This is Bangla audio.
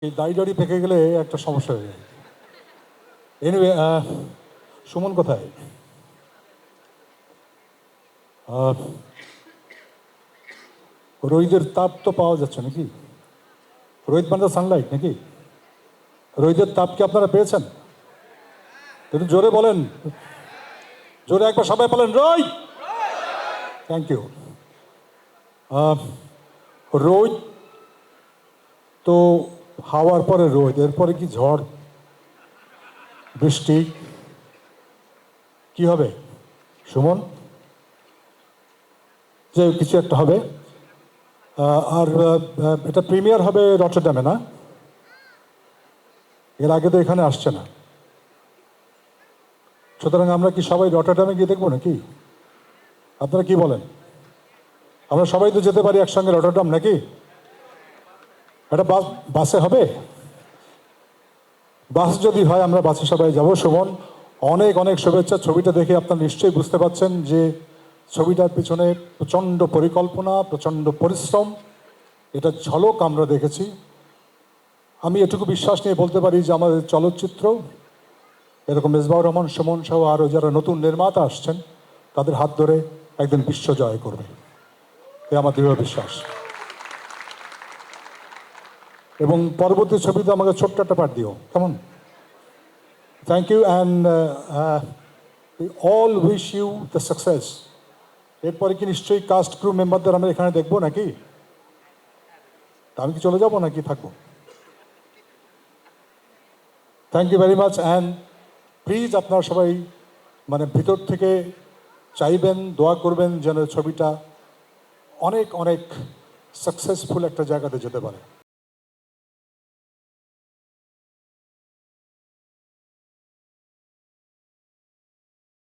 এই দাড়ি পেকে গেলে একটা সমস্যা হয়ে যায়। এনিওয়ে, সুমন কোথায়? রোহিতের তাপ তো পাওয়া যাচ্ছে নাকি? রোহিত মানে সানলাইট নাকি? রোহিতের তাপ কি আপনারা পেয়েছেন? একটু জোরে বলেন, জোরে একবার সবাই বলেন রোহিত। Thank you. রোহিত তো হাওয়ার পরে রোদ, এরপরে কি ঝড় বৃষ্টি কি হবে সুমন? যে কিছু একটা হবে। আর এটা প্রিমিয়ার হবে রটারড্যামে, না? এর আগে তো এখানে আসছে না। সুতরাং আমরা কি সবাই রটারড্যামে গিয়ে দেখবো নাকি? আপনারা কি বলেন? আমরা সবাই তো যেতে পারি একসঙ্গে রটারড্যাম, নাকি? এটা বাসে হবে? বাস যদি হয় আমরা বাসে সবাই যাব। সুমন, অনেক অনেক শুভেচ্ছা। ছবিটা দেখে আপনারা নিশ্চয়ই বুঝতে পারছেন যে ছবিটার পিছনে প্রচণ্ড পরিকল্পনা, প্রচণ্ড পরিশ্রম, এটা ঝলক আমরা দেখেছি। আমি এটুকু বিশ্বাস নিয়ে বলতে পারি যে আমাদের চলচ্চিত্র এরকম মেজবাউর রহমান, সুমন সহ আরও যারা নতুন নির্মাতা আসছেন তাদের হাত ধরে একদিন বিশ্ব জয় করবে, এ আমার দৃঢ় বিশ্বাস। এবং পরবর্তী ছবিতে আমাকে ছোট্ট একটা পাঠ দিও, কেমন? Thank you, and we all wish you the success. এরপরে কি নিশ্চয়ই কাস্ট ক্রু মেম্বারদের আমরা এখানে দেখবো নাকি? আমি কি চলে যাবো নাকি থাকবো? Thank you very much. And please আপনারা সবাই মানে ভিতর থেকে চাইবেন, দোয়া করবেন যেন ছবিটা অনেক অনেক সাকসেসফুল একটা জায়গাতে যেতে পারে।